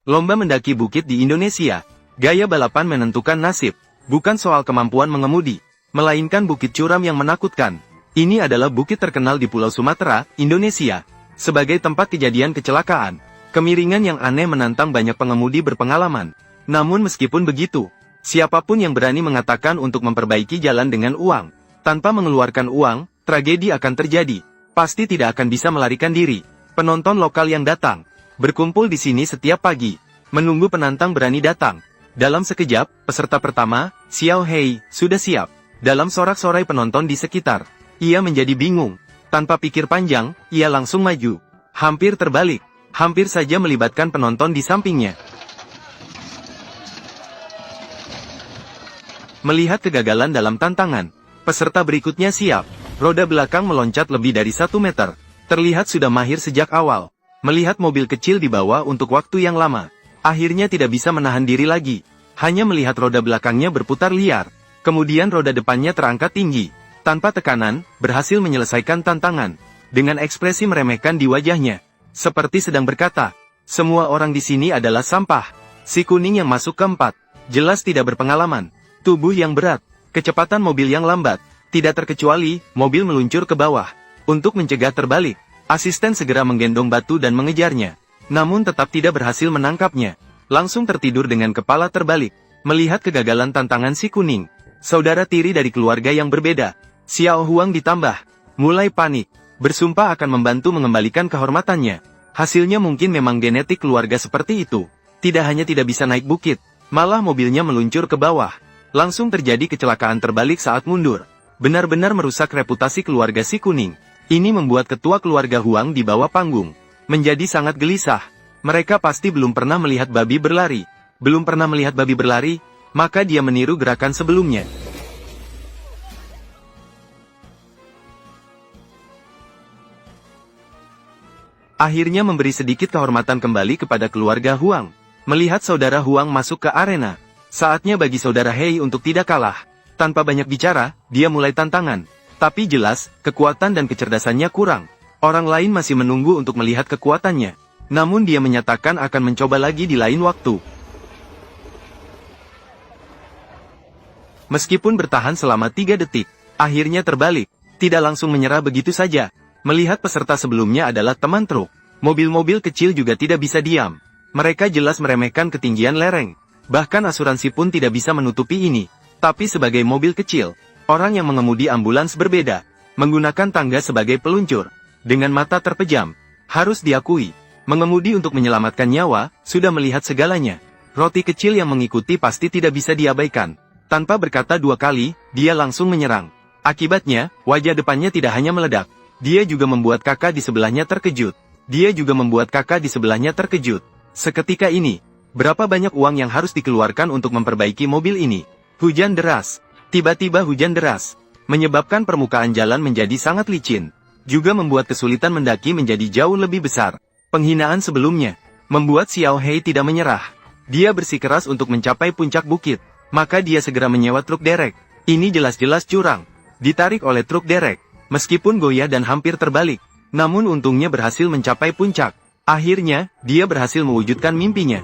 Lomba mendaki bukit di Indonesia. Gaya balapan menentukan nasib. Bukan soal kemampuan mengemudi, melainkan bukit curam yang menakutkan. Ini adalah bukit terkenal di Pulau Sumatera, Indonesia. Sebagai tempat kejadian kecelakaan, kemiringan yang aneh menantang banyak pengemudi berpengalaman. Namun meskipun begitu, siapapun yang berani mengatakan untuk memperbaiki jalan dengan uang, tanpa mengeluarkan uang, tragedi akan terjadi. Pasti tidak akan bisa melarikan diri. Penonton lokal yang datang, berkumpul di sini setiap pagi, menunggu penantang berani datang. Dalam sekejap, peserta pertama, Xiao Hei, sudah siap. Dalam sorak-sorai penonton di sekitar, ia menjadi bingung. Tanpa pikir panjang, ia langsung maju. Hampir terbalik, hampir saja melibatkan penonton di sampingnya. Melihat kegagalan dalam tantangan, peserta berikutnya siap. Roda belakang meloncat lebih dari 1 meter. Terlihat sudah mahir sejak awal. Melihat mobil kecil dibawa untuk waktu yang lama, akhirnya tidak bisa menahan diri lagi. Hanya melihat roda belakangnya berputar liar. Kemudian roda depannya terangkat tinggi. Tanpa tekanan, berhasil menyelesaikan tantangan. Dengan ekspresi meremehkan di wajahnya. Seperti sedang berkata, semua orang di sini adalah sampah. Si kuning yang masuk keempat, jelas tidak berpengalaman. Tubuh yang berat, kecepatan mobil yang lambat. Tidak terkecuali, mobil meluncur ke bawah. Untuk mencegah terbalik, asisten segera menggendong batu dan mengejarnya. Namun tetap tidak berhasil menangkapnya. Langsung tertidur dengan kepala terbalik. Melihat kegagalan tantangan si kuning, saudara tiri dari keluarga yang berbeda, Xiao Huang ditambah, mulai panik. Bersumpah akan membantu mengembalikan kehormatannya. Hasilnya mungkin memang genetik keluarga seperti itu. Tidak hanya tidak bisa naik bukit, malah mobilnya meluncur ke bawah. Langsung terjadi kecelakaan terbalik saat mundur. Benar-benar merusak reputasi keluarga si kuning. Ini membuat ketua keluarga Huang di bawah panggung menjadi sangat gelisah. Mereka pasti belum pernah melihat babi berlari. Belum pernah melihat babi berlari, maka dia meniru gerakan sebelumnya. Akhirnya memberi sedikit kehormatan kembali kepada keluarga Huang. Melihat saudara Huang masuk ke arena, saatnya bagi saudara Hei untuk tidak kalah. Tanpa banyak bicara, dia mulai tantangan. Tapi jelas, kekuatan dan kecerdasannya kurang. Orang lain masih menunggu untuk melihat kekuatannya. Namun dia menyatakan akan mencoba lagi di lain waktu. Meskipun bertahan selama 3 detik, akhirnya terbalik. Tidak langsung menyerah begitu saja. Melihat peserta sebelumnya adalah teman truk, mobil-mobil kecil juga tidak bisa diam. Mereka jelas meremehkan ketinggian lereng. Bahkan asuransi pun tidak bisa menutupi ini. Tapi sebagai mobil kecil, orang yang mengemudi ambulans berbeda, menggunakan tangga sebagai peluncur. Dengan mata terpejam, harus diakui, mengemudi untuk menyelamatkan nyawa, sudah melihat segalanya. Roti kecil yang mengikuti pasti tidak bisa diabaikan. Tanpa berkata 2 kali, dia langsung menyerang. Akibatnya, wajah depannya tidak hanya meledak, dia juga membuat kakak di sebelahnya terkejut. Dia juga membuat kakak di sebelahnya terkejut. Seketika ini, berapa banyak uang yang harus dikeluarkan untuk memperbaiki mobil ini? Hujan deras. Tiba-tiba hujan deras, menyebabkan permukaan jalan menjadi sangat licin. Juga membuat kesulitan mendaki menjadi jauh lebih besar. Penghinaan sebelumnya, membuat Xiao Hei tidak menyerah. Dia bersikeras untuk mencapai puncak bukit. Maka dia segera menyewa truk derek. Ini jelas-jelas curang. Ditarik oleh truk derek. Meskipun goyah dan hampir terbalik, namun untungnya berhasil mencapai puncak. Akhirnya, dia berhasil mewujudkan mimpinya.